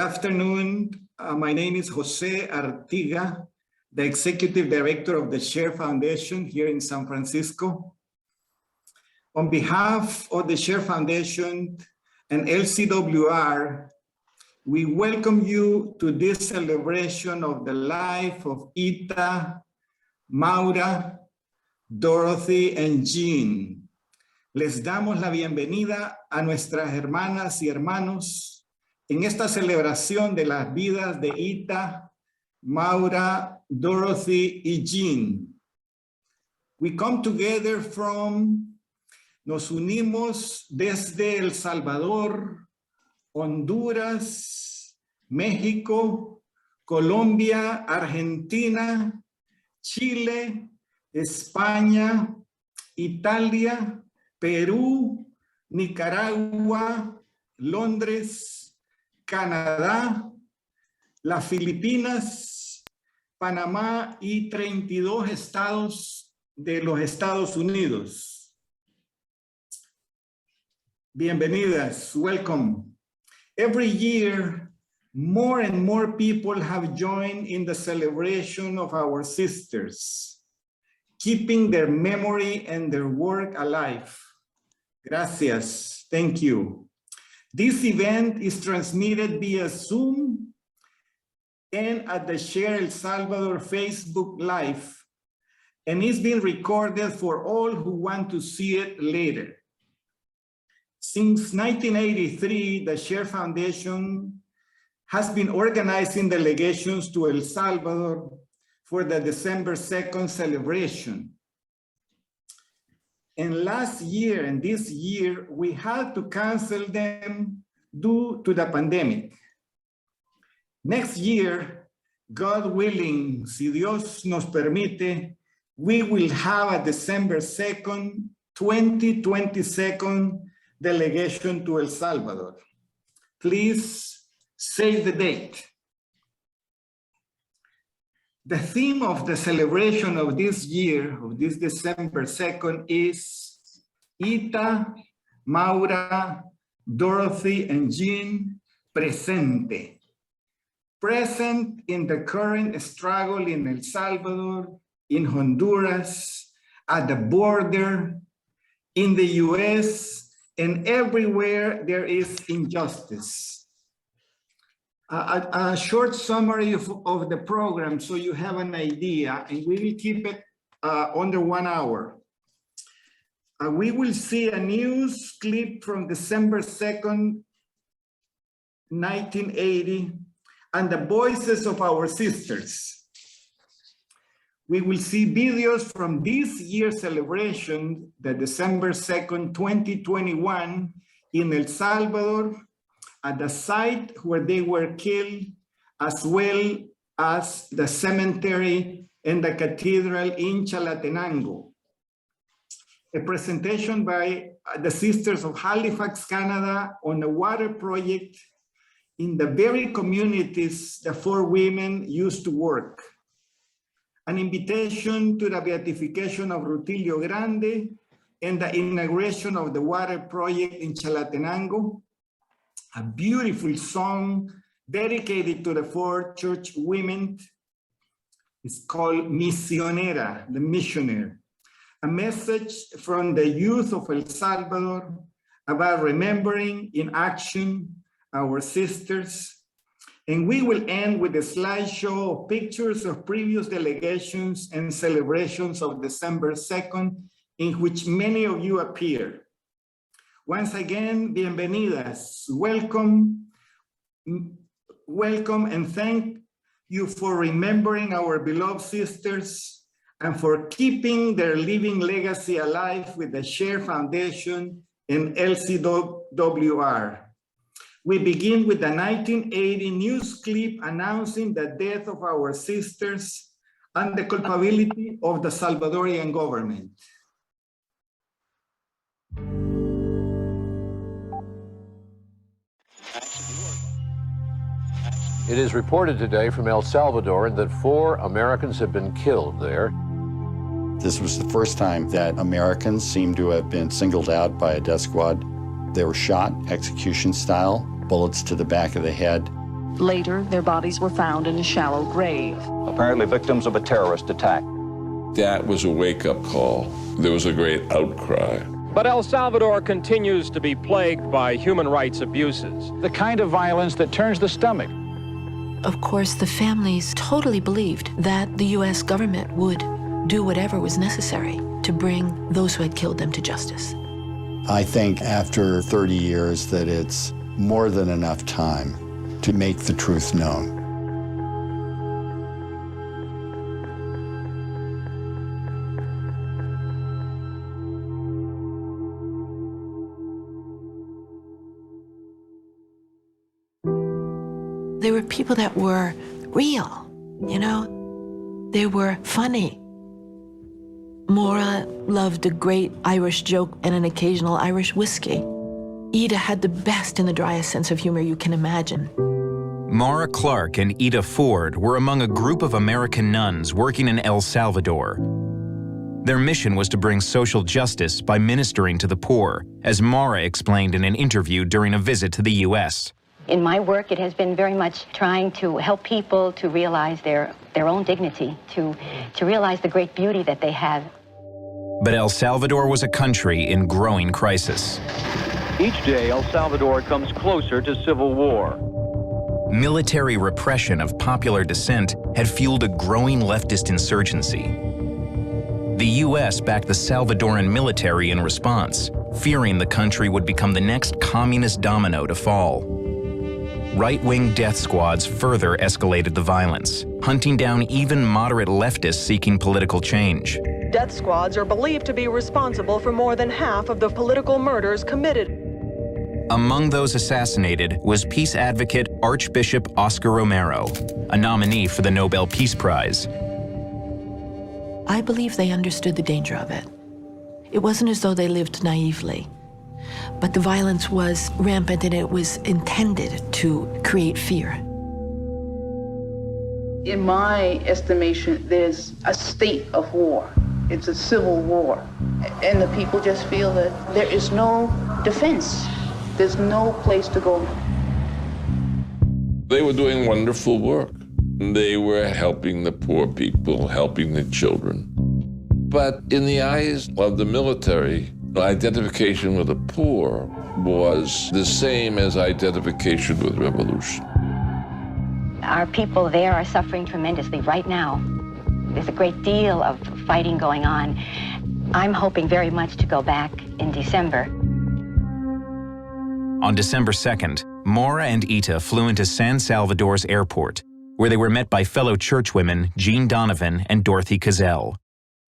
afternoon. My name is Jose Artiga, the Executive Director of the Share Foundation here in San Francisco. On behalf of the Share Foundation and LCWR, we welcome you to this celebration of the life of Ita, Maura, Dorothy, and Jean. Les damos la bienvenida a nuestras hermanas y hermanos en esta celebración de las vidas de Ita, Maura, Dorothy, y Jean. We come together nos unimos desde El Salvador, Honduras, México, Colombia, Argentina, Chile, España, Italia, Perú, Nicaragua, Londres, Canadá, las Filipinas, Panamá y 32 estados de los Estados Unidos. Bienvenidas, welcome. Every year, more and more people have joined in the celebration of our sisters, keeping their memory and their work alive. Gracias, thank you. This event is transmitted via Zoom and at the Share El Salvador Facebook Live, and is being recorded for all who want to see it later. Since 1983, the Share Foundation has been organizing delegations to El Salvador for the December 2nd celebration. And last year and this year, we had to cancel them due to the pandemic. Next year, God willing, si Dios nos permite, we will have a December 2nd, 2022 delegation to El Salvador. Please save the date. The theme of the celebration of this year, of this December 2nd, is Ita, Maura, Dorothy, and Jean presente. Present in the current struggle in El Salvador, in Honduras, at the border, in the US, and everywhere there is injustice. A short summary of the program so you have an idea, and we will keep it under 1 hour. We will see a news clip from December 2nd, 1980, and the voices of our sisters. We will see videos from this year's celebration, the December 2nd, 2021, in El Salvador, at the site where they were killed, as well as the cemetery and the cathedral in Chalatenango. A presentation by the Sisters of Halifax, Canada, on a water project in the very communities the four women used to work. An invitation to the beatification of Rutilio Grande and the inauguration of the water project in Chalatenango. A beautiful song dedicated to the four Churchwomen. It's called Misionera, the missionary. A message from the youth of El Salvador about remembering in action our sisters. And we will end with a slideshow of pictures of previous delegations and celebrations of December 2nd, in which many of you appear. Once again, bienvenidas, welcome, and thank you for remembering our beloved sisters and for keeping their living legacy alive with the Share Foundation and LCWR. We begin with the 1980 news clip announcing the death of our sisters and the culpability of the Salvadorian government. It is reported today from El Salvador that 4 Americans have been killed there. This was the first time that Americans seemed to have been singled out by a death squad. They were shot execution style, bullets to the back of the head. Later, their bodies were found in a shallow grave. Apparently victims of a terrorist attack. That was a wake-up call. There was a great outcry. But El Salvador continues to be plagued by human rights abuses. The kind of violence that turns the stomach. Of course, the families totally believed that the U.S. government would do whatever was necessary to bring those who had killed them to justice. I think after 30 years that it's more than enough time to make the truth known. There were people that were real, you know? They were funny. Maura loved a great Irish joke and an occasional Irish whiskey. Ida had the best and the driest sense of humor you can imagine. Maura Clark and Ida Ford were among a group of American nuns working in El Salvador. Their mission was to bring social justice by ministering to the poor, as Maura explained in an interview during a visit to the U.S. In my work, it has been very much trying to help people to realize their own dignity, to realize the great beauty that they have. But El Salvador was a country in growing crisis. Each day, El Salvador comes closer to civil war. Military repression of popular dissent had fueled a growing leftist insurgency. The U.S. backed the Salvadoran military in response, fearing the country would become the next communist domino to fall. Right-wing death squads further escalated the violence, hunting down even moderate leftists seeking political change. Death squads are believed to be responsible for more than half of the political murders committed. Among those assassinated was peace advocate Archbishop Oscar Romero, a nominee for the Nobel Peace Prize. I believe they understood the danger of it. It wasn't as though they lived naively, but the violence was rampant and it was intended to create fear. In my estimation, there's a state of war. It's a civil war. And the people just feel that there is no defense. There's no place to go. They were doing wonderful work. They were helping the poor people, helping the children. But in the eyes of the military, identification with the poor was the same as identification with revolution. Our people there are suffering tremendously right now. There's a great deal of fighting going on. I'm hoping very much to go back in December. On December 2nd, Maura and Ita flew into San Salvador's airport, where they were met by fellow churchwomen Jean Donovan and Dorothy Cazell.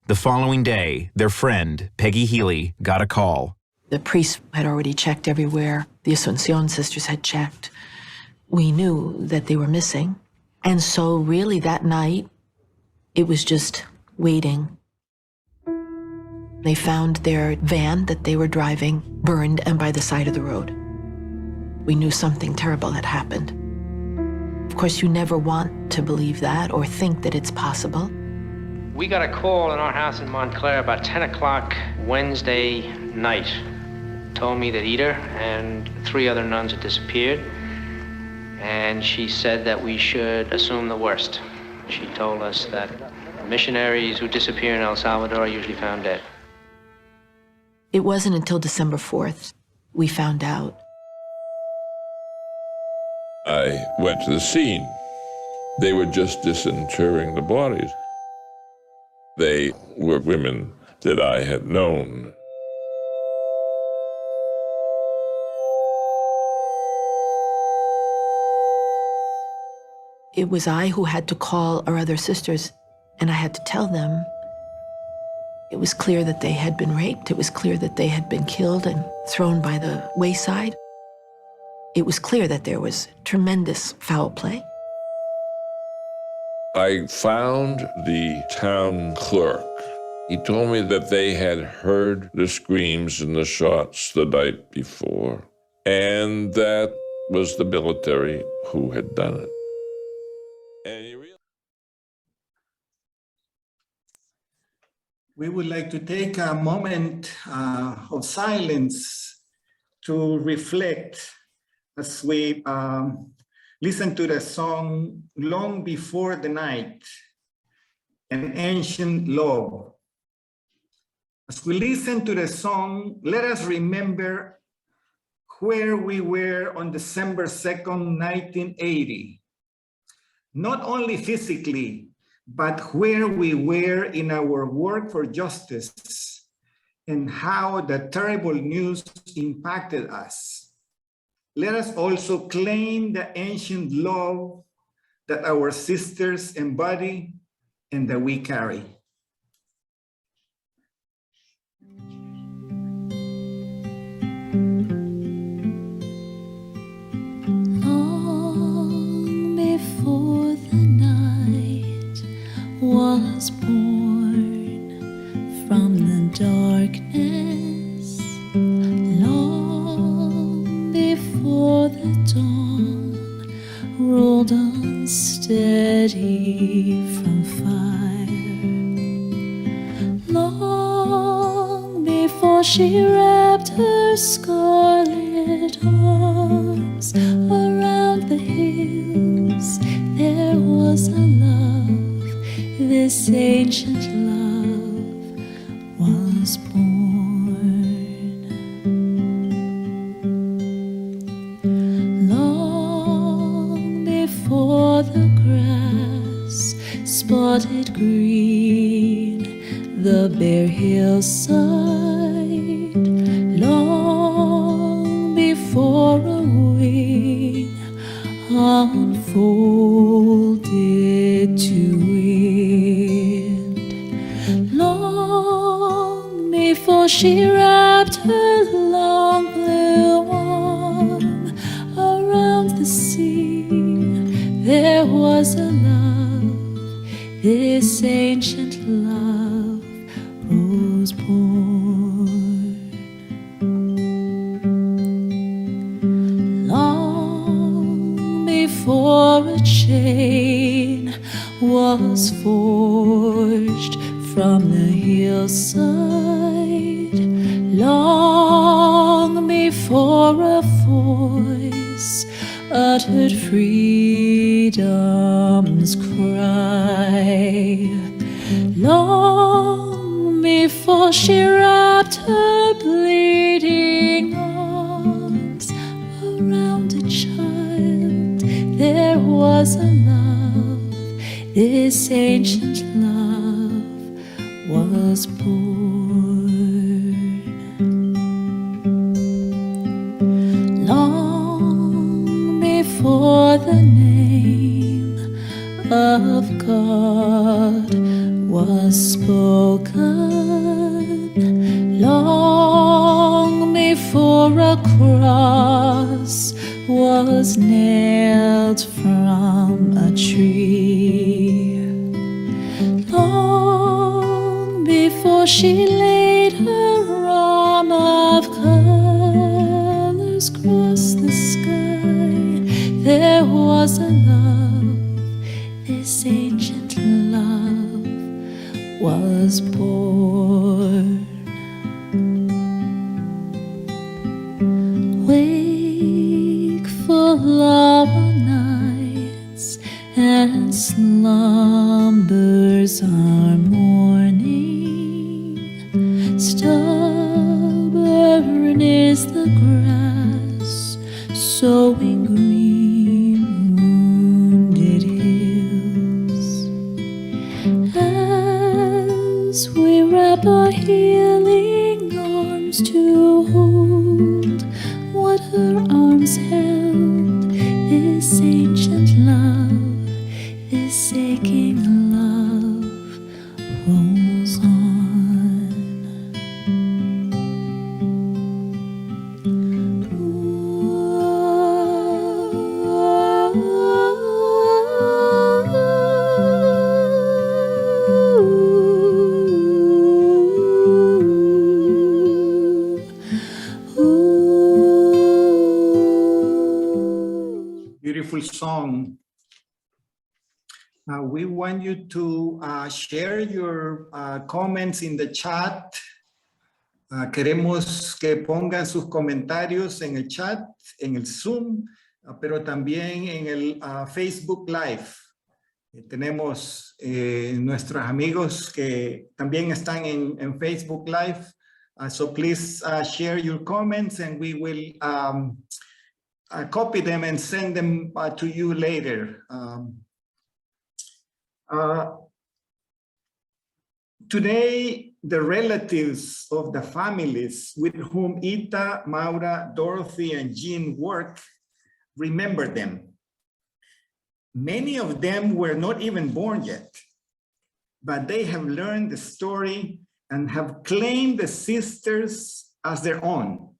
The following day, their friend, Peggy Healy, got a call. The priests had already checked everywhere. The Asuncion sisters had checked. We knew that they were missing. And so really that night, it was just waiting. They found their van that they were driving burned and by the side of the road. We knew something terrible had happened. Of course, you never want to believe that or think that it's possible. We got a call in our house in Montclair about 10 o'clock Wednesday night. Told me that Ida and 3 other nuns had disappeared. And she said that we should assume the worst. She told us that missionaries who disappear in El Salvador are usually found dead. It wasn't until December 4th we found out. I went to the scene. They were just disinterring the bodies. They were women that I had known. It was I who had to call our other sisters, and I had to tell them. It was clear that they had been raped. It was clear that they had been killed and thrown by the wayside. It was clear that there was tremendous foul play. I found the town clerk. He told me that they had heard the screams and the shots the night before, and that was the military who had done it. And he realized... We would like to take a moment of silence to reflect as we Listen to the song, Long Before the Night, an ancient love. As we listen to the song, let us remember where we were on December 2nd, 1980. Not only physically, but where we were in our work for justice and how the terrible news impacted us. Let us also claim the ancient love that our sisters embody and that we carry. Long before the night was born from the darkness, long before the dawn rolled unsteady from fire, long before she wrapped her scarlet arms around the hills, there was a love, this ancient love was born. Long before the grass spotted green the bare hillside, long before a wing unfolded to wind, long before she wrapped her long blue arm around the sea, there was a love, this ancient love was born. Long before a chain was forged from the hillside, long before a voice uttered freedom's cry, long before she wrapped her bleeding arms around a child, there was a love, this ancient love was born. Long before the name of God was spoken, long before a cross was nailed from a tree, long before she laid her arm of colors across the sky, there was a love, this ancient love was born. Wakeful are nights and slumbers are morning, stubborn is the grass, sowing green wounded hills. As we wrap our healing arms to hold what her arms held, this ancient love, this aching love rolls on. Beautiful song. We want you to share your comments in the chat. Queremos que pongan sus comentarios en el chat, en el Zoom. pero también en el Facebook Live. Tenemos nuestros amigos que también están en Facebook Live. So please share your comments and we will copy them and send them to you later. Today, the relatives of the families with whom Ita, Maura, Dorothy, and Jean work remember them. Many of them were not even born yet, but they have learned the story and have claimed the sisters as their own.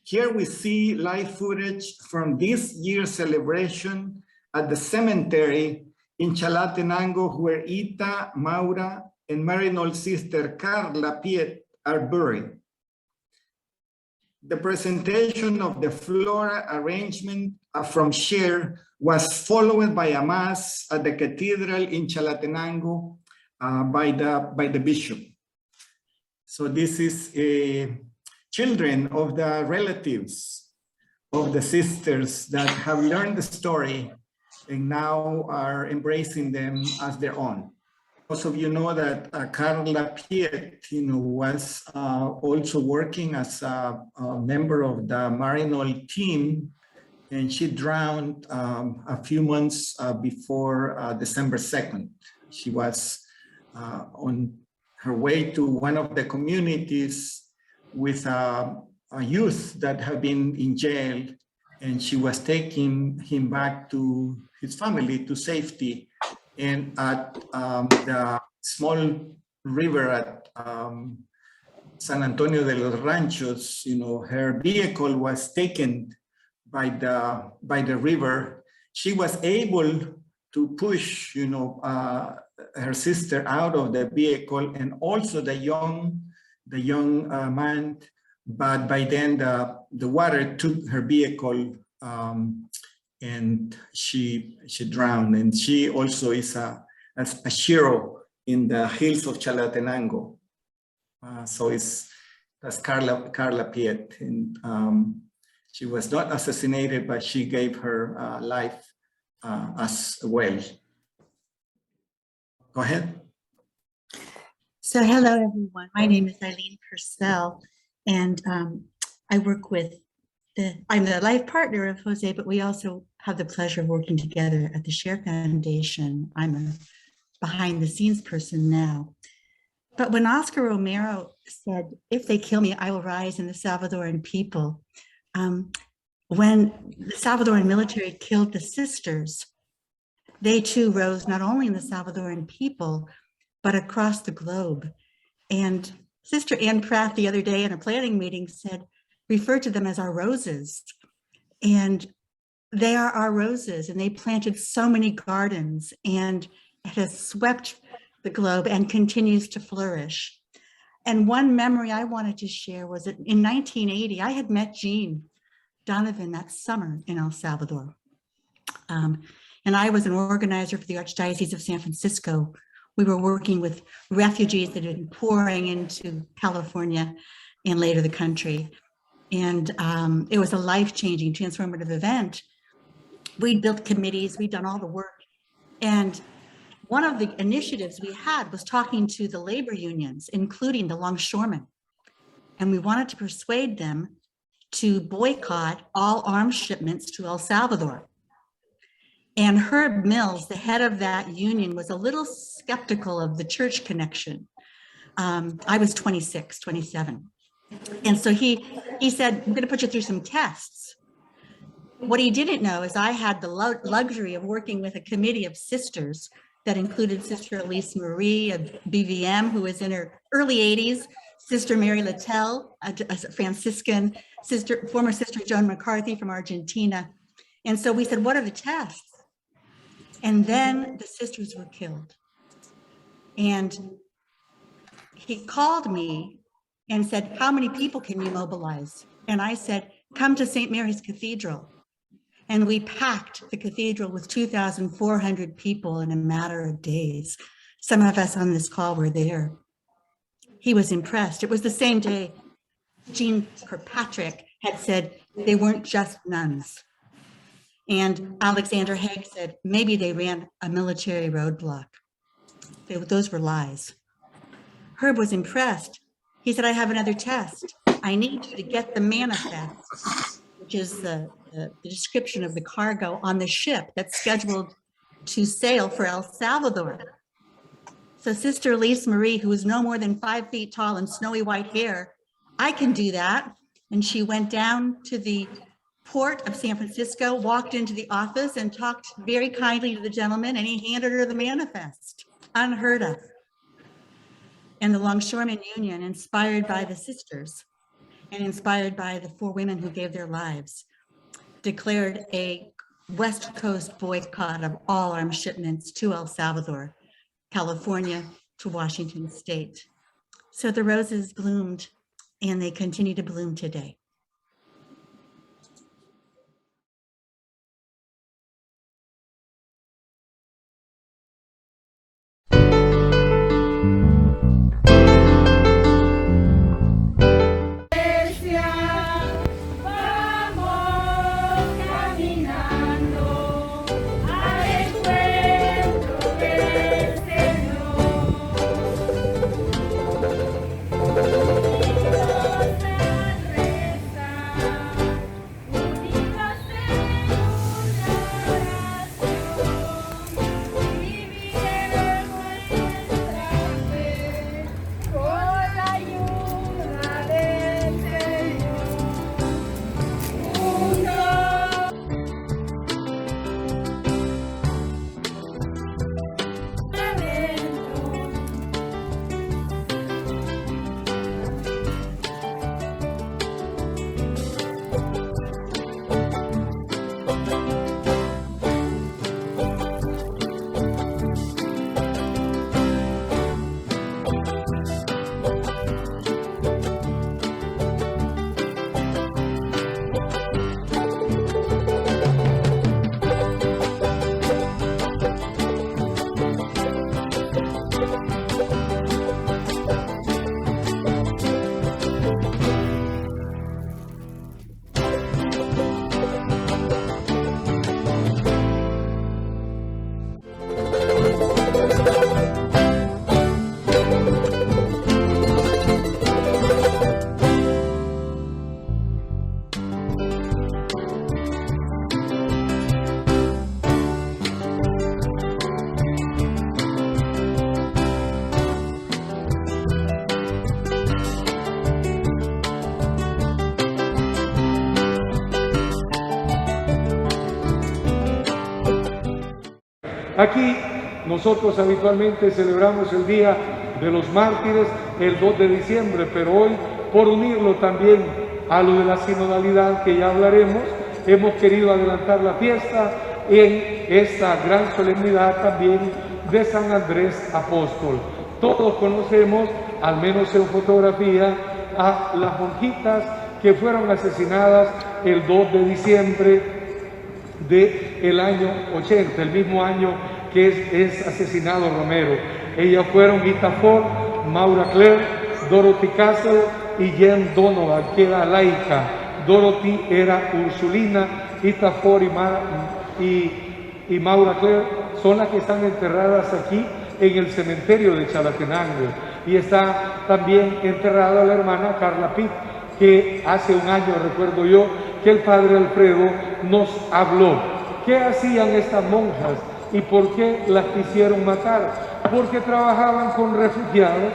Here we see live footage from this year's celebration at the cemetery in Chalatenango, where Ita, Maura, and Marinol's sister Carla Piet are buried. The presentation of the floral arrangement from Cher was followed by a mass at the cathedral in Chalatenango by the bishop. So this is children of the relatives of the sisters that have learned the story and now are embracing them as their own. Most of you know that Carla Piet, was also working as a member of the Marinol team, and she drowned a few months before December 2nd. She was on her way to one of the communities with a youth that had been in jail, and she was taking him back to his family to safety. And at the small river at San Antonio de los Ranchos, her vehicle was taken by the river. She was able to push, her sister out of the vehicle, and also the young man. But by then, the water took her vehicle. And she drowned, and she also is a hero in the hills of Chalatenango. So that's Carla Piet, and she was not assassinated, but she gave her life as well. Go ahead. So hello everyone, my name is Eileen Purcell, and I work with I'm the life partner of Jose, but we also have the pleasure of working together at the Cher Foundation. I'm a behind the scenes person now. But when Oscar Romero said, "If they kill me, I will rise in the Salvadoran people," when the Salvadoran military killed the sisters, they too rose not only in the Salvadoran people, but across the globe. And Sister Ann Pratt the other day in a planning meeting referred to them as our roses. And they are our roses, and they planted so many gardens, and it has swept the globe and continues to flourish. And one memory I wanted to share was that in 1980, I had met Jean Donovan that summer in El Salvador. And I was an organizer for the Archdiocese of San Francisco. We were working with refugees that had been pouring into California and later the country. And it was a life-changing, transformative event. We'd built committees, we'd done all the work. And one of the initiatives we had was talking to the labor unions, including the longshoremen. And we wanted to persuade them to boycott all arms shipments to El Salvador. And Herb Mills, the head of that union, was a little skeptical of the church connection. I was 26, 27. And so he said, "I'm going to put you through some tests." What he didn't know is I had the luxury of working with a committee of sisters that included Sister Elise Marie of BVM, who was in her early 80s, Sister Mary Littell, a Franciscan, former Sister Joan McCarthy from Argentina. And so we said, what are the tests? And then the sisters were killed. And he called me and said, "How many people can you mobilize?" And I said, "Come to St. Mary's Cathedral." And we packed the cathedral with 2,400 people in a matter of days. Some of us on this call were there. He was impressed. It was the same day Jean Kirkpatrick had said they weren't just nuns. And Alexander Haig said, maybe they ran a military roadblock. Those were lies. Herb was impressed. He said, I have another test. I need you to get the manifest, which is the description of the cargo on the ship that's scheduled to sail for El Salvador. So Sister Elise Marie, who was no more than 5 feet tall and snowy white hair, I can do that. And she went down to the port of San Francisco, walked into the office and talked very kindly to the gentleman, and he handed her the manifest. Unheard of. And the Longshoremen Union, inspired by the sisters and inspired by the 4 women who gave their lives, declared a West Coast boycott of all arms shipments to El Salvador, California to Washington State. So the roses bloomed, and they continue to bloom today. Aquí nosotros habitualmente celebramos el Día de los Mártires el 2 de diciembre, pero hoy, por unirlo también a lo de la sinodalidad que ya hablaremos, hemos querido adelantar la fiesta en esta gran solemnidad también de San Andrés Apóstol. Todos conocemos, al menos en fotografía, a las monjitas que fueron asesinadas el 2 de diciembre del año 80, el mismo año que es asesinado Romero. Ellas fueron Rita Ford, Maura Claire, Dorothy Castle y Jen Donovan, que era laica. Dorothy era ursulina, Rita Ford y Maura Claire son las que están enterradas aquí en el cementerio de Chalatenango. Y está también enterrada la hermana Carla Pitt, que hace un año, recuerdo yo, que el padre Alfredo nos habló. ¿Qué hacían estas monjas y por qué las quisieron matar? Porque trabajaban con refugiados.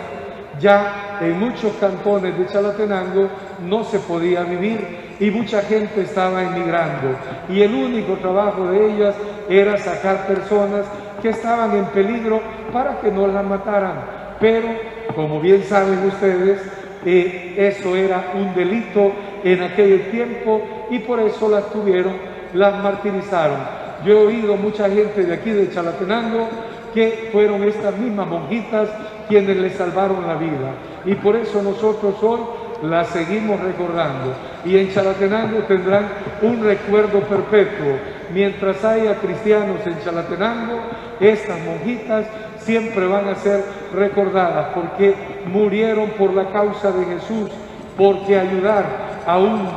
Ya en muchos cantones de Chalatenango no se podía vivir y mucha gente estaba emigrando. Y el único trabajo de ellas era sacar personas que estaban en peligro para que no las mataran. Pero, como bien saben ustedes, eso era un delito en aquel tiempo y por eso las martirizaron. Yo he oído mucha gente de aquí de Chalatenango que fueron estas mismas monjitas quienes les salvaron la vida. Y por eso nosotros hoy las seguimos recordando. Y en Chalatenango tendrán un recuerdo perpetuo. Mientras haya cristianos en Chalatenango, estas monjitas siempre van a ser recordadas porque murieron por la causa de Jesús, porque ayudar a un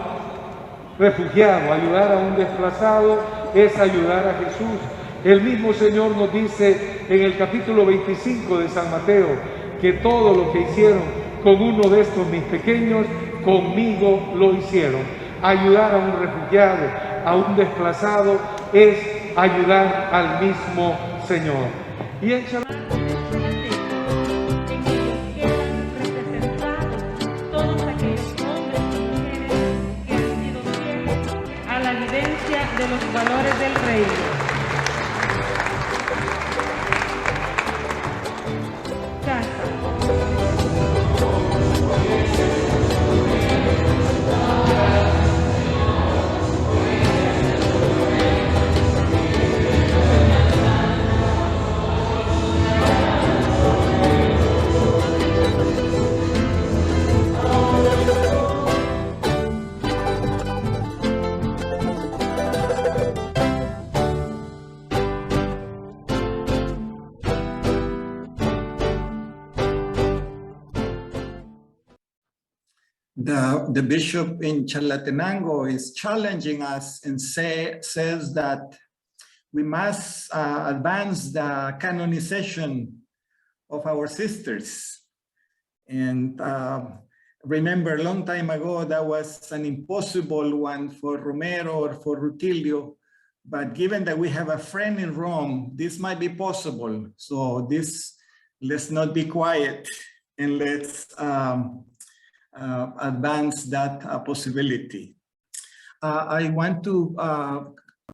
refugiado, ayudar a un desplazado es ayudar a Jesús. El mismo Señor nos dice en el capítulo 25 de San Mateo que todo lo que hicieron con uno de estos mis pequeños, conmigo lo hicieron. Ayudar a un refugiado, a un desplazado, es ayudar al mismo Señor. Y en todos aquellos hombres y mujeres que han sido fieles a la vivencia de los valores del reino. The bishop in Chalatenango is challenging us and says that we must advance the canonization of our sisters. And remember, a long time ago, that was an impossible one for Romero or for Rutilio. But given that we have a friend in Rome, this might be possible. So let's not be quiet and let's advance that possibility. I want to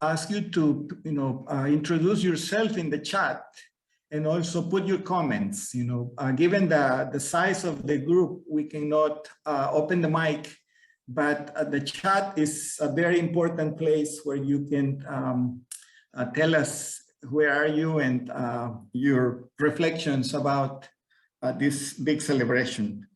ask you to, introduce yourself in the chat and also put your comments. Given the size of the group, we cannot open the mic, but the chat is a very important place where you can tell us where are you and your reflections about this big celebration.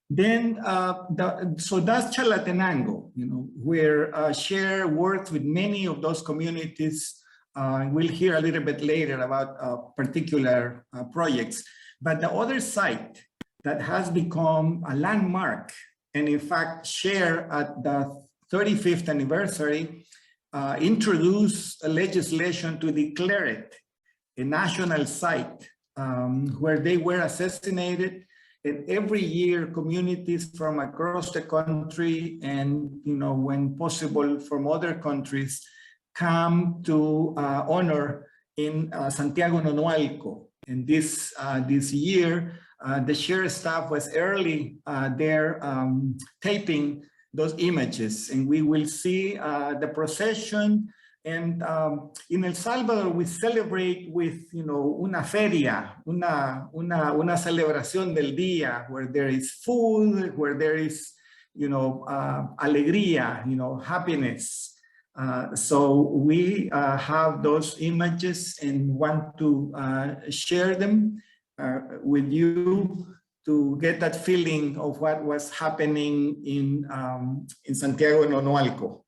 So that's Chalatenango, where Share works with many of those communities. We'll hear a little bit later about particular projects. But the other site that has become a landmark, and in fact, Share at the 35th anniversary introduced a legislation to declare it a national site where they were assassinated. And every year, communities from across the country and, when possible, from other countries come to honor in Santiago Nonualco. And this year, the Share staff was early there taping those images. And we will see the procession. And in El Salvador, we celebrate with, una feria, una celebración del día, where there is food, where there is, alegría, happiness. So we have those images and want to share them with you to get that feeling of what was happening in Santiago Nonualco.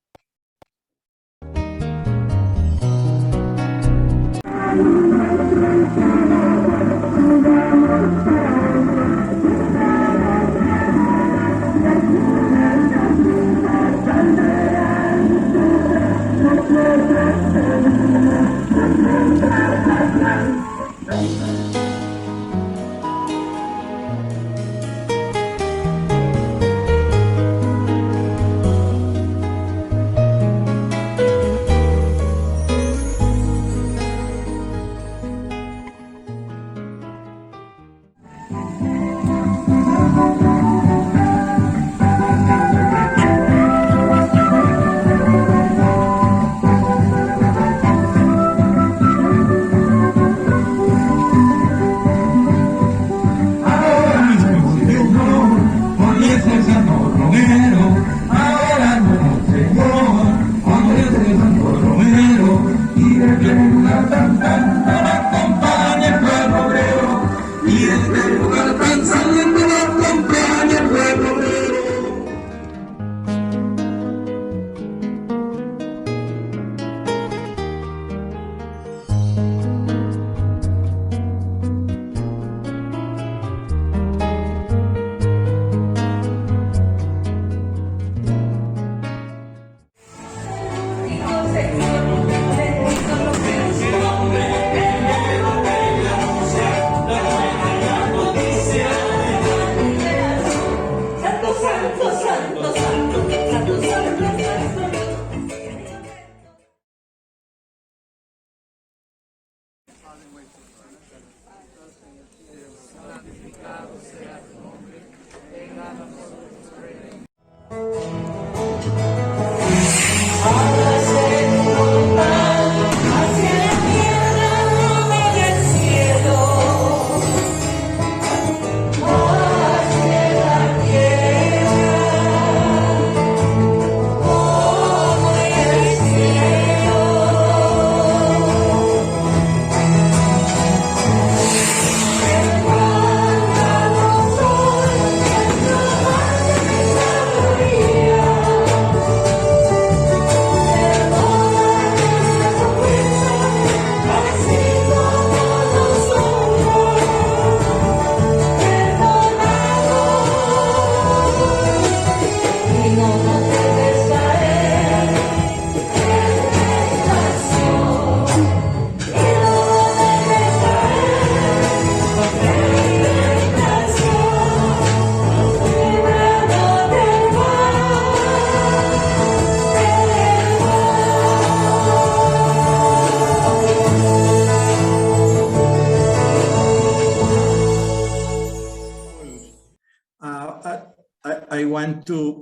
I want to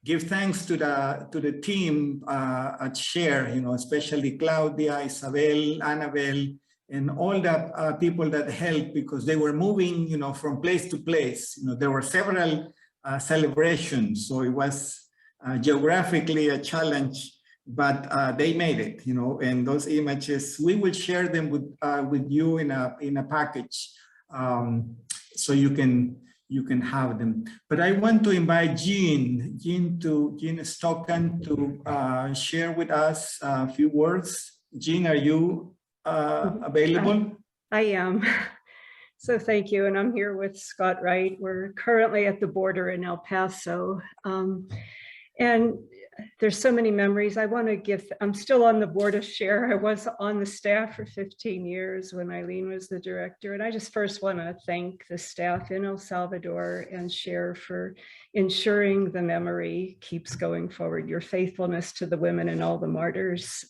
give thanks to the team at SHARE, especially Claudia, Isabel, Annabelle, and all the people that helped, because they were moving, from place to place. There were several celebrations, so it was geographically a challenge, but they made it, and those images, we will share them with you in a package, so you can have them. But I want to invite Jean Stockton to share with us a few words. Jean, are you available? I am. So thank you. And I'm here with Scott Wright. We're currently at the border in El Paso. And there's so many memories. I'm still on the board of SHARE. I was on the staff for 15 years when Eileen was the director. And I just first want to thank the staff in El Salvador and SHARE for ensuring the memory keeps going forward. Your faithfulness to the women and all the martyrs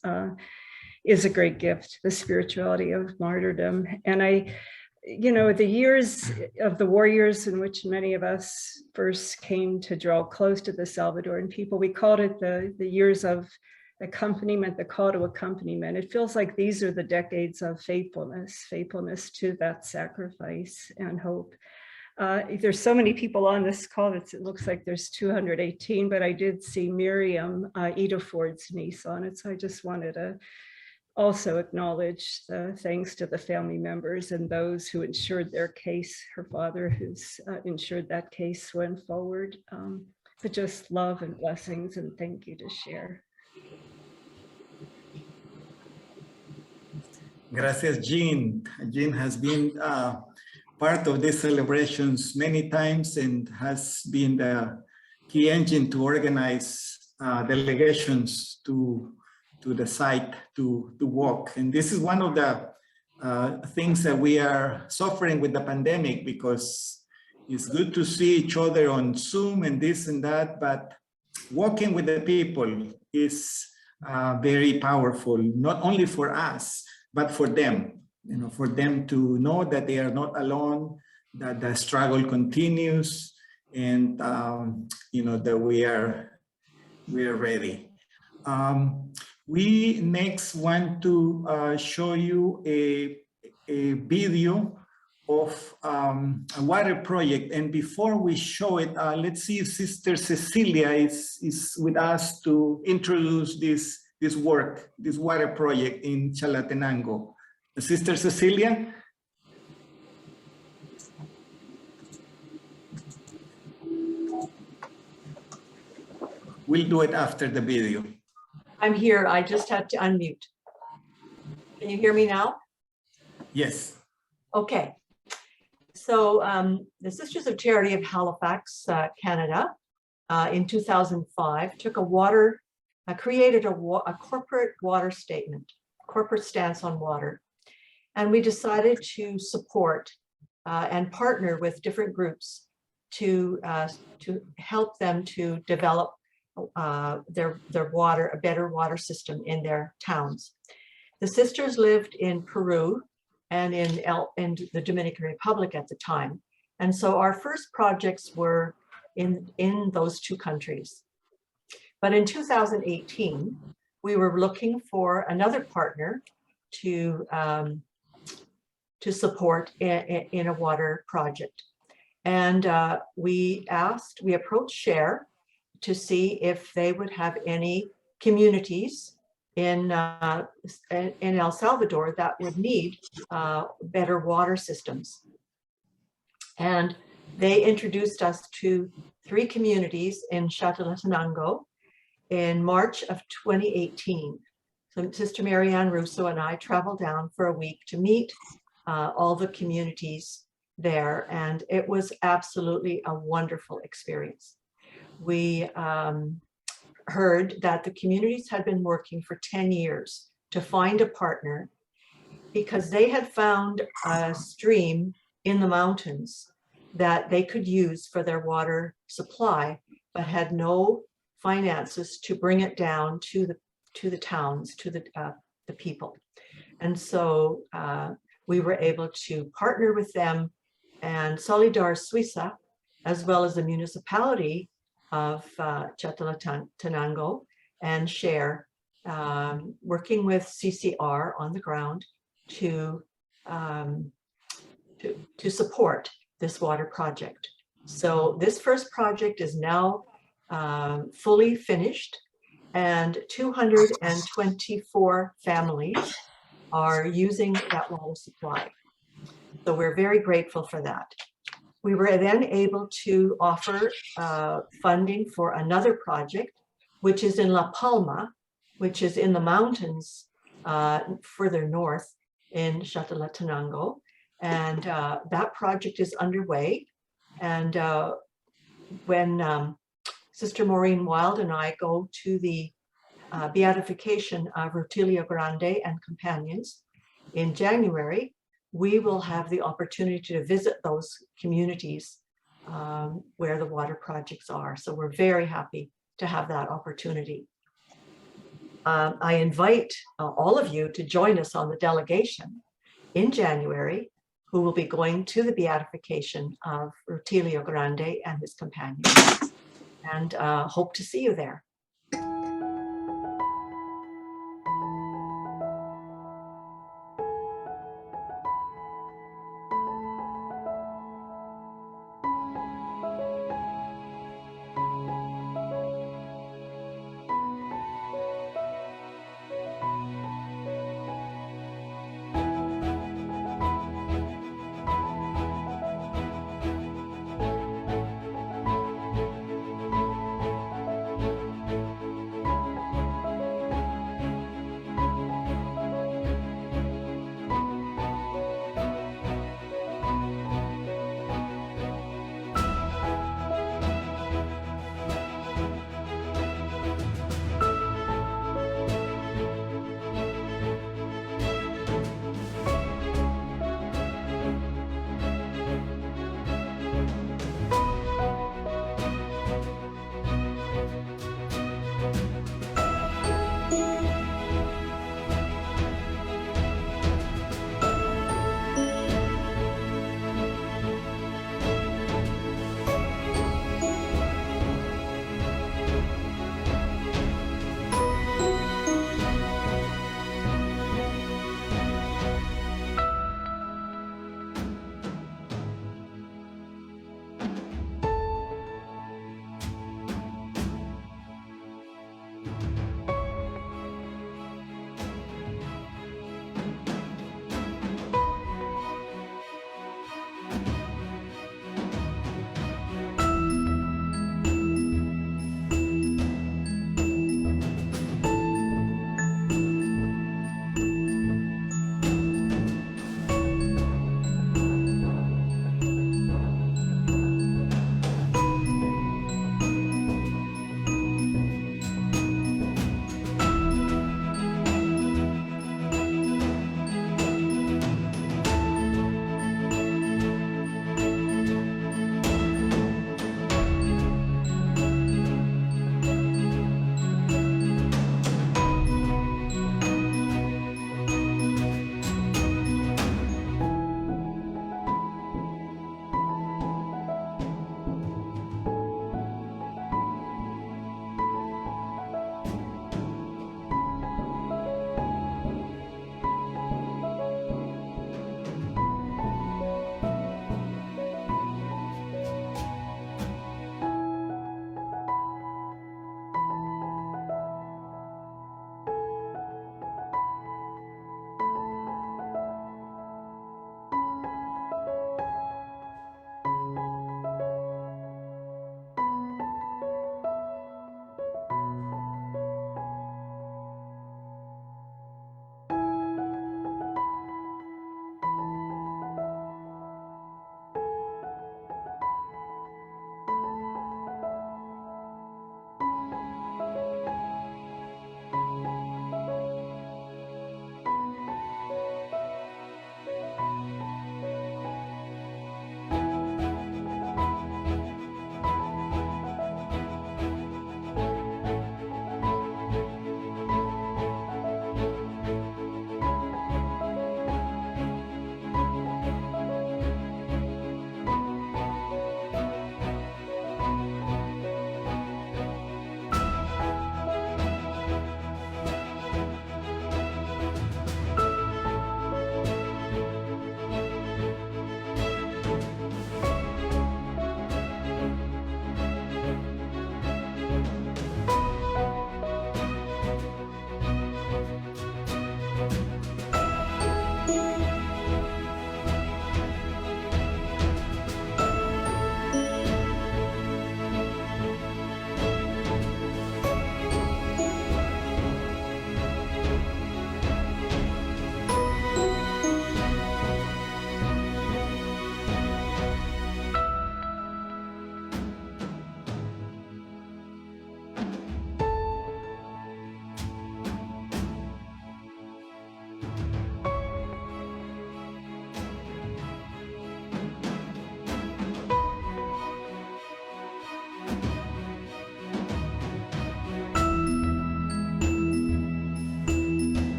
is a great gift, the spirituality of martyrdom. And the years of the war years in which many of us first came to draw close to the Salvadoran people, we called it the years of accompaniment, the call to accompaniment. It feels like these are the decades of faithfulness to that sacrifice and hope. There's so many people on this call that it looks like there's 218, but I did see Miriam, Ida Ford's niece, on it. So I just wanted to also acknowledge the thanks to the family members and those who ensured their case, her father who's ensured that case went forward. But just love and blessings and thank you to SHARE. Gracias, Jean. Jean has been part of these celebrations many times and has been the key engine to organize delegations to the site to walk. And this is one of the things that we are suffering with the pandemic, because it's good to see each other on Zoom and this and that, but walking with the people is very powerful, not only for us, but for them, for them to know that they are not alone, that the struggle continues, and that we are ready. We next want to show you a video of a water project. And before we show it, let's see if Sister Cecilia is with us to introduce this work, this water project in Chalatenango. Sister Cecilia? We'll do it after the video. I'm here. I just had to unmute. Can you hear me now? Yes. Okay. So the Sisters of Charity of Halifax, Canada, in 2005, took created a corporate water statement, corporate stance on water. And we decided to support and partner with different groups to help them to develop their water, a better water system in their towns. The sisters lived in Peru and in the Dominican Republic at the time. And so our first projects were in those two countries. But in 2018, we were looking for another partner to support in a water project. And we approached SHARE to see if they would have any communities in El Salvador that would need better water systems. And they introduced us to 3 communities in Chalatenango in March of 2018. So Sister Marianne Russo and I traveled down for a week to meet all the communities there, and it was absolutely a wonderful experience. We heard that the communities had been working for 10 years to find a partner because they had found a stream in the mountains that they could use for their water supply, but had no finances to bring it down to the towns, to the people. And so we were able to partner with them, and Solidar Suiza as well as the municipality of Chalatenango and SHARE, working with CCR on the ground to support this water project. So this first project is now fully finished, and 224 families are using that water supply. So we're very grateful for that. We were then able to offer funding for another project, which is in La Palma, which is in the mountains further north in Chalatenango. And that project is underway. And when Sister Maureen Wild and I go to the beatification of Rutilio Grande and companions in January, we will have the opportunity to visit those communities where the water projects are. So we're very happy to have that opportunity. I invite all of you to join us on the delegation in January, who will be going to the beatification of Rutilio Grande and his companions, and hope to see you there.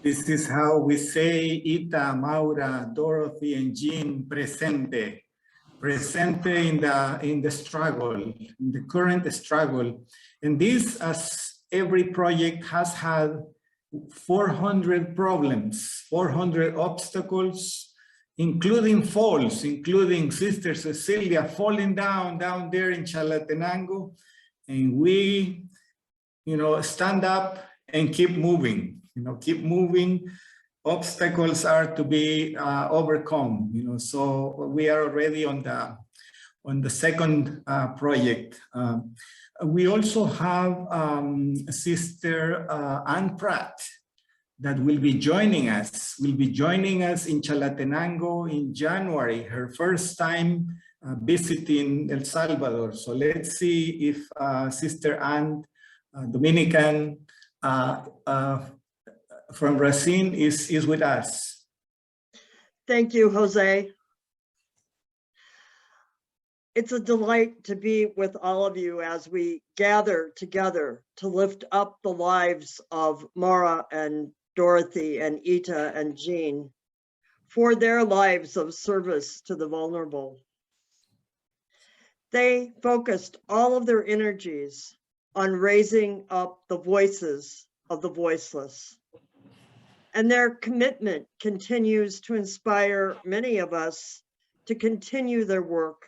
This is how we say Ita, Maura, Dorothy, and Jean presente. Presente in the struggle, in the current struggle. And this, as every project has had 400 problems, 400 obstacles, including falls, including Sister Cecilia falling down there in Chalatenango. And we, stand up and keep moving, keep moving. Obstacles are to be overcome, so we are already on the second project. We also have Sister Ann Pratt that will be joining us in Chalatenango in January, her first time visiting El Salvador. So let's see if Sister Ann, Dominican, from Racine is with us. Thank you, Jose. It's a delight to be with all of you as we gather together to lift up the lives of Maura and Dorothy and Ita and Jean for their lives of service to the vulnerable. They focused all of their energies on raising up the voices of the voiceless. And their commitment continues to inspire many of us to continue their work,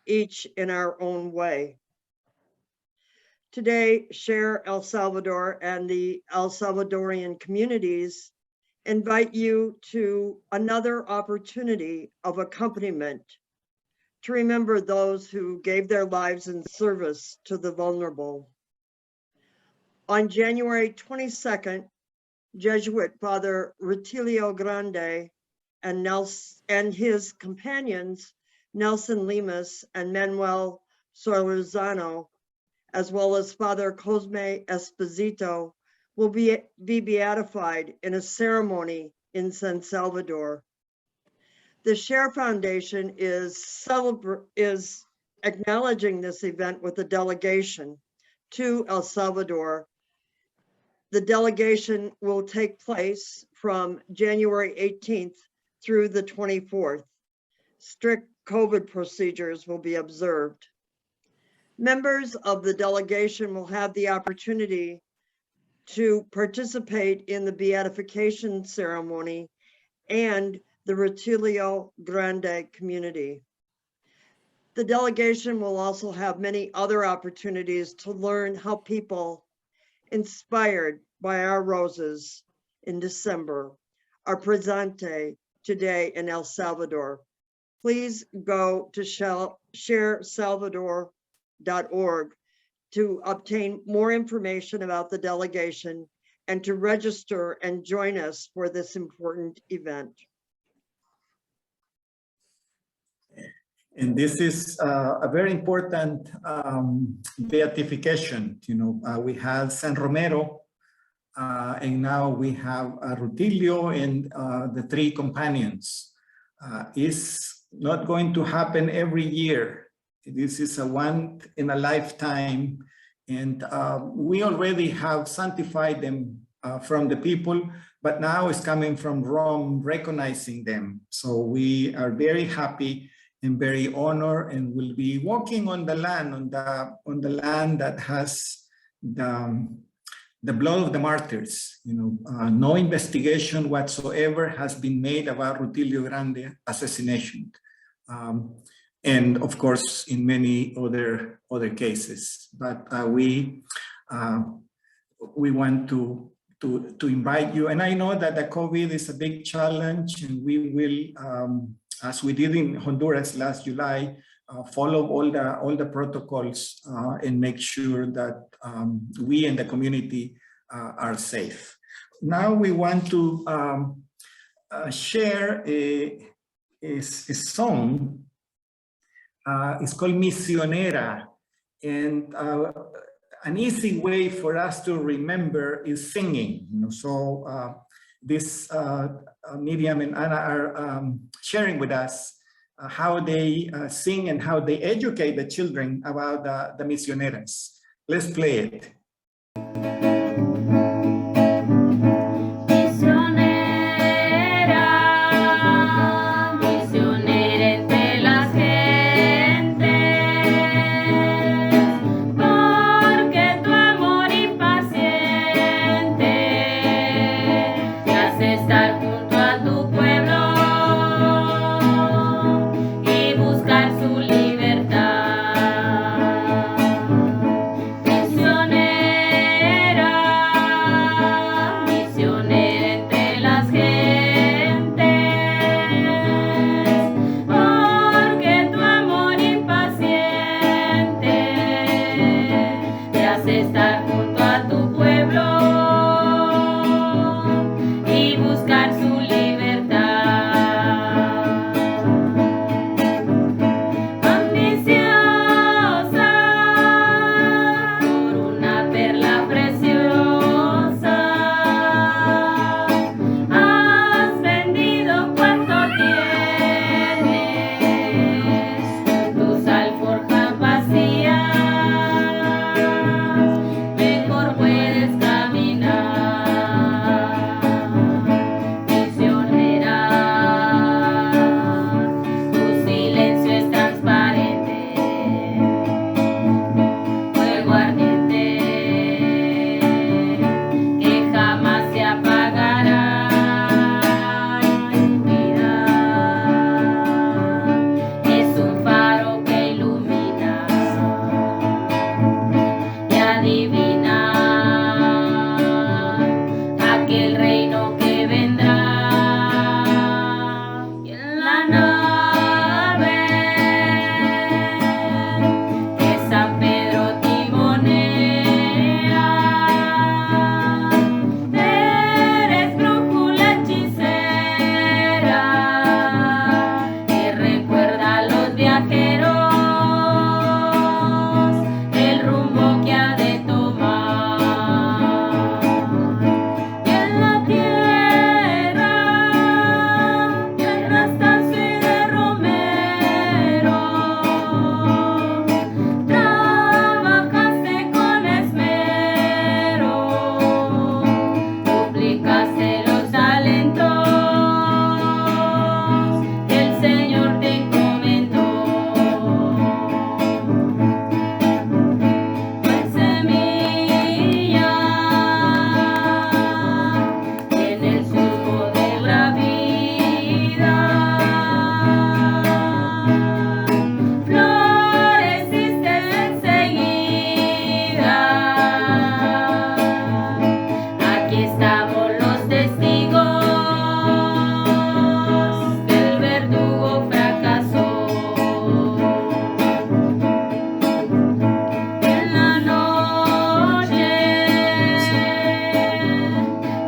each in our own way. Today, Share El Salvador and the El Salvadorian communities invite you to another opportunity of accompaniment to remember those who gave their lives in service to the vulnerable. On January 22nd, Jesuit Father Rutilio Grande and his companions, Nelson Lemus and Manuel Solorzano, as well as Father Cosme Esposito, will be beatified in a ceremony in San Salvador. The Share Foundation is acknowledging this event with a delegation to El Salvador. The delegation will take place from January 18th through the 24th. Strict COVID procedures will be observed. Members of the delegation will have the opportunity to participate in the beatification ceremony and the Rutilio Grande community. The delegation will also have many other opportunities to learn how people inspired by our roses in December are presente today in El Salvador. Please go to sharesalvador.org to obtain more information about the delegation and to register and join us for this important event. And this is a very important beatification. We have San Romero, and now we have Rutilio and the three companions. It's not going to happen every year. This is a once in a lifetime, and we already have sanctified them from the people, but now it's coming from Rome, recognizing them. So we are very happy and very honored, and will be walking on the land, on the land that has the blood of the martyrs. No investigation whatsoever has been made about Rutilio Grande assassination, and of course in many other cases. But we want to invite you, and I know that the COVID is a big challenge, and we will. As we did in Honduras last July, follow all the protocols and make sure that we and the community are safe. Now we want to share a song. It's called Misionera, and an easy way for us to remember is singing. So this Miriam and Anna are sharing with us how they sing and how they educate the children about the misioneras. Let's play it. aquel reino que vendrá. Y en la nave que San Pedro timonea, eres brújula hechicera que recuerda a los viajeros el rumbo que ha de tomar. Y en la tierra estancia y de romero, trabajaste con esmero, duplicaste los talentos que el Señor te encomendó. Pues semilla en el surco de la vida, floreciste enseguida. Aquí estamos los testigos que el verdugo fracasó. En la noche,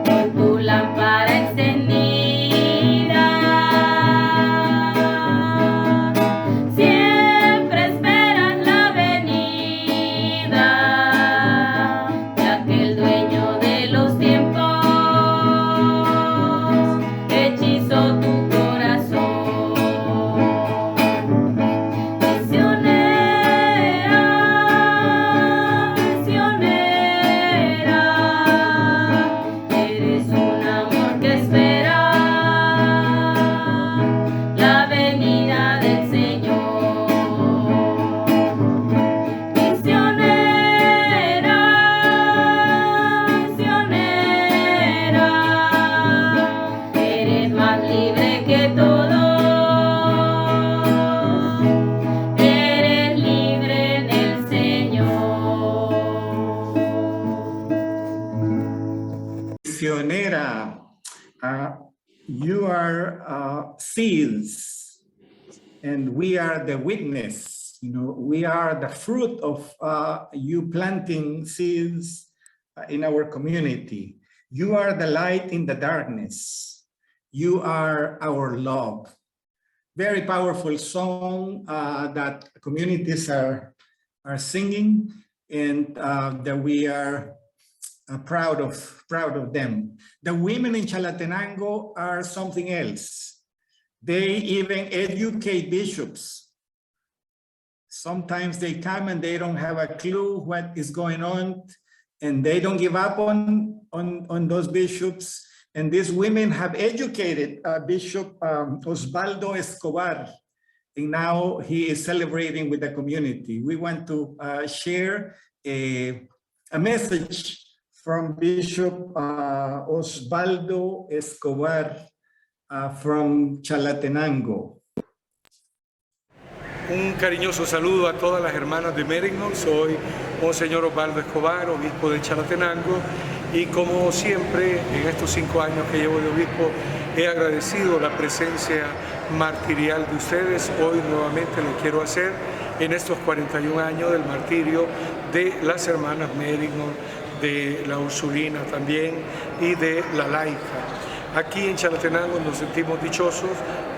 con tu lámpara encendida, siempre esperas la venida de aquel dueño de los tiempos que hechizó tu corazón. Misionera, misionera, eres un amor que espera la venida del Señor. Misionera, misionera, eres más libre que todos, eres libre en el Señor. Misionera, you are seeds, and we are the witness. You know, we are the fruit of you planting seeds in our community. You are the light in the darkness. You are our love. Very powerful song that communities are singing, and that we are proud of them. The women in Chalatenango are something else. They even educate bishops. Sometimes they come and they don't have a clue what is going on, and they don't give up on those bishops. And these women have educated Bishop Osvaldo Escobar, and now he is celebrating with the community. We want to share a message from Bishop Osvaldo Escobar from Chalatenango. Un cariñoso saludo a todas las hermanas de Merignol. Soy Monseñor Osvaldo Escobar, obispo de Chalatenango, y como siempre en estos 5 años que llevo de obispo he agradecido la presencia martirial de ustedes. Hoy nuevamente lo quiero hacer en estos 41 años del martirio de las hermanas Merignol, de la Ursulina también y de la laica. Aquí en Chalatenango nos sentimos dichosos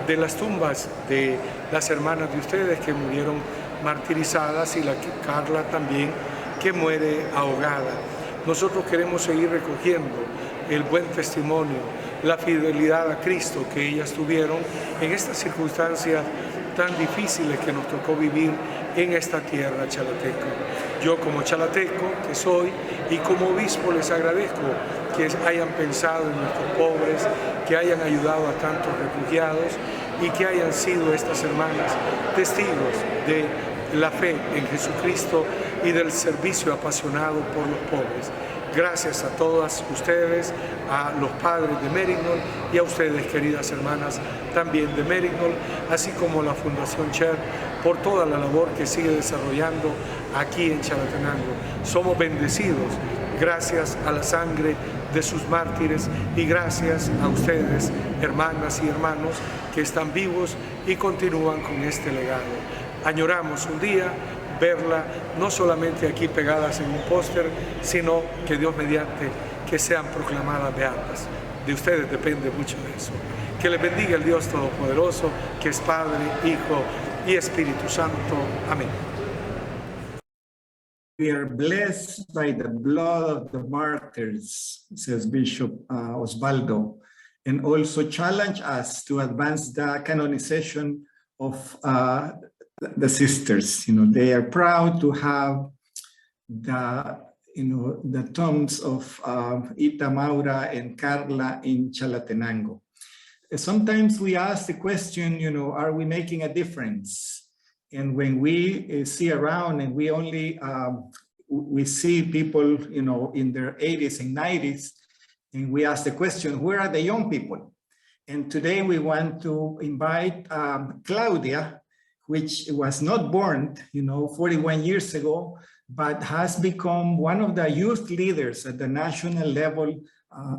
de las tumbas de las hermanas de ustedes que murieron martirizadas, y la Carla también, que muere ahogada. Nosotros queremos seguir recogiendo el buen testimonio, la fidelidad a Cristo que ellas tuvieron en estas circunstancias tan difíciles que nos tocó vivir en esta tierra chalateca. Yo como chalateco que soy y como obispo les agradezco que hayan pensado en nuestros pobres, que hayan ayudado a tantos refugiados y que hayan sido estas hermanas testigos de la fe en Jesucristo y del servicio apasionado por los pobres. Gracias a todas ustedes, a los padres de Merignol y a ustedes, queridas hermanas, también de Merignol, así como la Fundación Cher, por toda la labor que sigue desarrollando aquí en Chalatenango. Somos bendecidos gracias a la sangre de sus mártires y gracias a ustedes, hermanas y hermanos, que están vivos y continúan con este legado. Añoramos un día verla no solamente aquí pegadas en un póster, sino que Dios mediante que sean proclamadas beatas. De ustedes depende mucho de eso. Que les bendiga el Dios Todopoderoso, que es Padre, Hijo y Espíritu Santo. Amén. We are blessed by the blood of the martyrs, says Bishop Osvaldo, and also challenge us to advance the canonization of the sisters. You know, they are proud to have the tombs of Ita, Maura, and Carla in Chalatenango. Sometimes we ask the question, you know, are we making a difference? And when we see around and we only we see people, you know, in their 80s and 90s, and we ask the question, where are the young people? And today we want to invite Claudia, which was not born, you know, 41 years ago, but has become one of the youth leaders at the national level,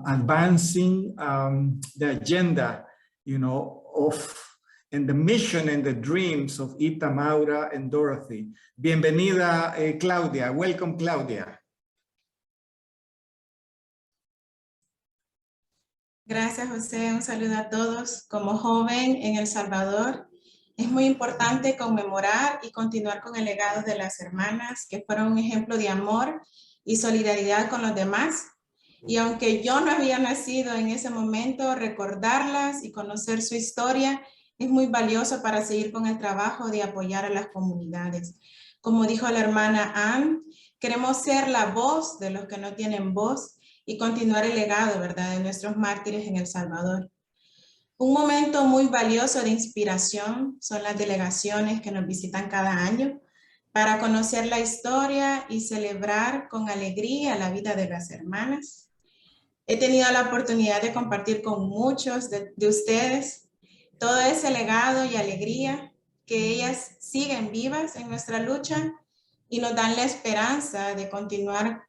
advancing the agenda, you know, of and the mission and the dreams of Ita, Maura, and Dorothy. Bienvenida, Claudia. Welcome, Claudia. Gracias, José. Un saludo a todos. Como joven en El Salvador, es muy importante conmemorar y continuar con el legado de las hermanas que fueron un ejemplo de amor y solidaridad con los demás. Y aunque yo no había nacido en ese momento, recordarlas y conocer su historia es muy valioso para seguir con el trabajo de apoyar a las comunidades. Como dijo la hermana Ann, queremos ser la voz de los que no tienen voz y continuar el legado, ¿verdad?, de nuestros mártires en El Salvador. Un momento muy valioso de inspiración son las delegaciones que nos visitan cada año para conocer la historia y celebrar con alegría la vida de las hermanas. He tenido la oportunidad de compartir con muchos de ustedes todo ese legado y alegría que ellas siguen vivas en nuestra lucha y nos dan la esperanza de continuar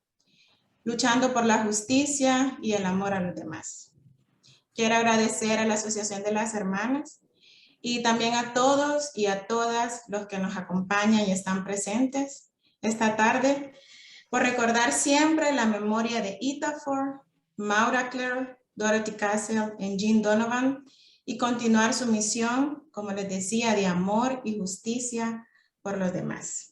luchando por la justicia y el amor a los demás. Quiero agradecer a la Asociación de las Hermanas y también a todos y a todas los que nos acompañan y están presentes esta tarde por recordar siempre la memoria de Ita, Maura Claire, Dorothy Castle y Jean Donovan y continuar su misión, como les decía, de amor y justicia por los demás.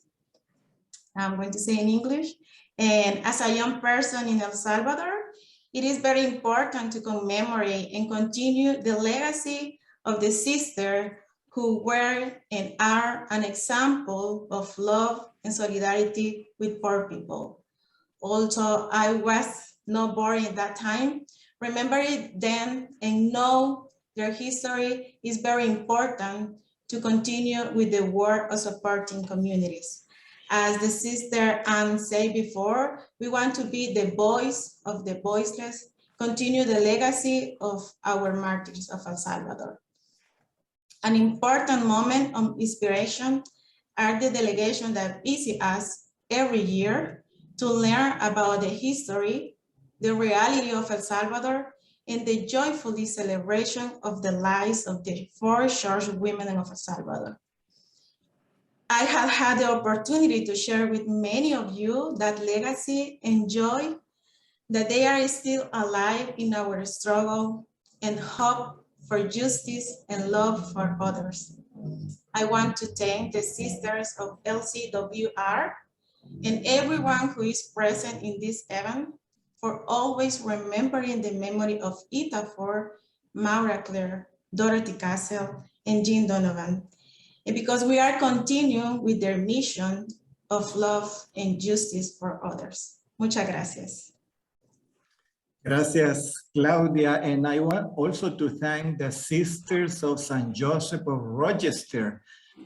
I'm going to say in English. And as a young person in El Salvador, it is very important to commemorate and continue the legacy of the sisters who were and are an example of love and solidarity with poor people. Also, I was not born at that time. Remember it then and know their history is very important to continue with the work of supporting communities. As the sister Anne said before, we want to be the voice of the voiceless, continue the legacy of our martyrs of El Salvador. An important moment of inspiration are the delegation that visit us every year to learn about the history, the reality of El Salvador, and the joyful celebration of the lives of the 4 Churchwomen of El Salvador. I have had the opportunity to share with many of you that legacy and joy that they are still alive in our struggle and hope for justice and love for others. I want to thank the sisters of LCWR and everyone who is present in this event for always remembering the memory of Ita, Maura Claire, Dorothy Castle, and Jean Donovan. And because we are continuing with their mission of love and justice for others. Muchas gracias. Gracias, Claudia. And I want also to thank the Sisters of St. Joseph of Rochester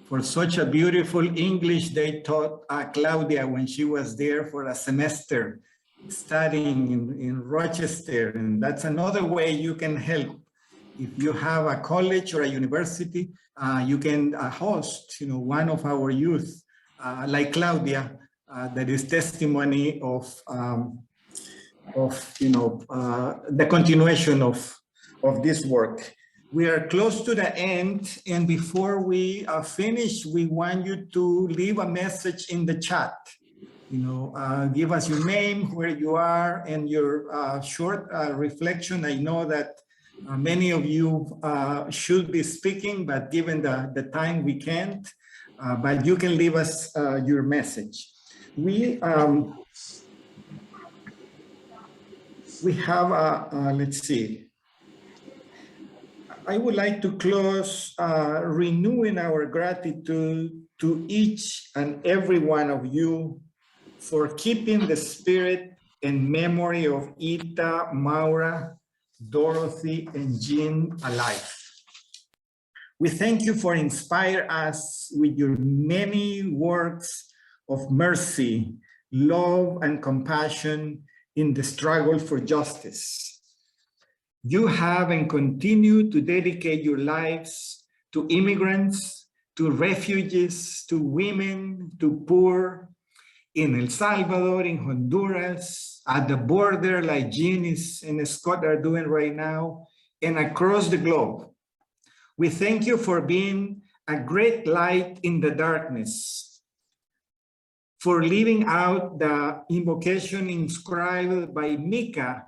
for such a beautiful English they taught Claudia when she was there for a semester studying in Rochester. And that's another way you can help. If you have a college or a university, you can host, one of our youth, like Claudia, that is testimony of the continuation of this work. We are close to the end, and before we finish, we want you to leave a message in the chat. Give us your name, where you are, and your short reflection. I know that many of you should be speaking, but given the time, we can't. But you can leave us your message. We have, let's see. I would like to close renewing our gratitude to each and every one of you for keeping the spirit and memory of Ita, Maura, Dorothy, and Jean alive. We thank you for inspiring us with your many works of mercy, love, and compassion in the struggle for justice. You have and continue to dedicate your lives to immigrants, to refugees, to women, to poor, in El Salvador, in Honduras, at the border like Jean and Scott are doing right now, and across the globe. We thank you for being a great light in the darkness, for living out the invocation inscribed by Mika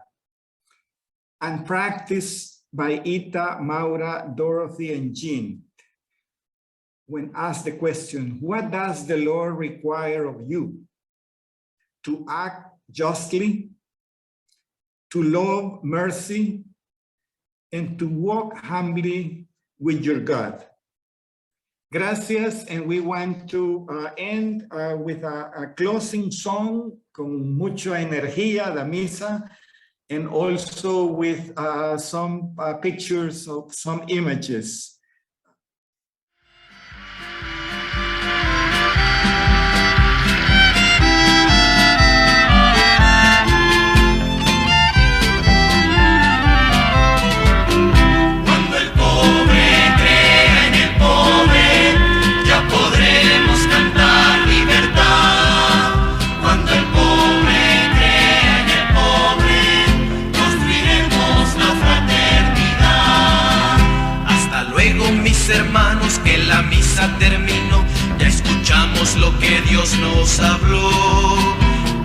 and practiced by Ita, Maura, Dorothy, and Jean. When asked the question, what does the Lord require of you? To act justly, to love mercy, and to walk humbly with your God. Gracias, and we want to end with a closing song con mucha energía, la misa, and also with some pictures of some images. Hermanos, que la misa terminó, ya escuchamos lo que Dios nos habló.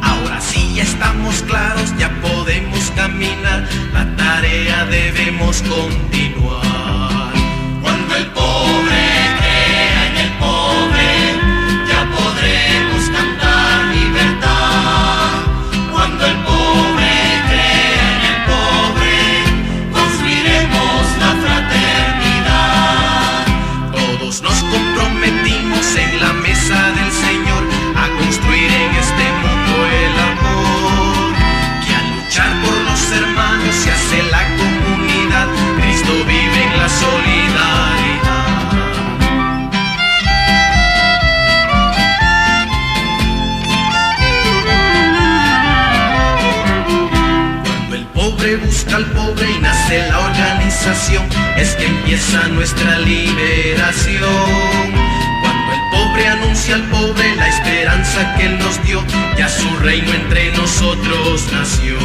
Ahora sí ya estamos claros, ya podemos caminar, la tarea debemos continuar. Cuando el pobre crea en el pobre, ya podremos cantar libertad. Cuando el pobre crea en el pobre, construiremos la fraternidad. Nos comprometimos en la mesa del Señor a construir en este mundo el amor, que al luchar por los hermanos se hace la comunidad, Cristo vive en la solidaridad. Cuando el pobre busca al pobre y nace la organización, es que empieza nuestra liberación. Cuando el pobre anuncia al pobre la esperanza que Él nos dio, ya su reino entre nosotros nació.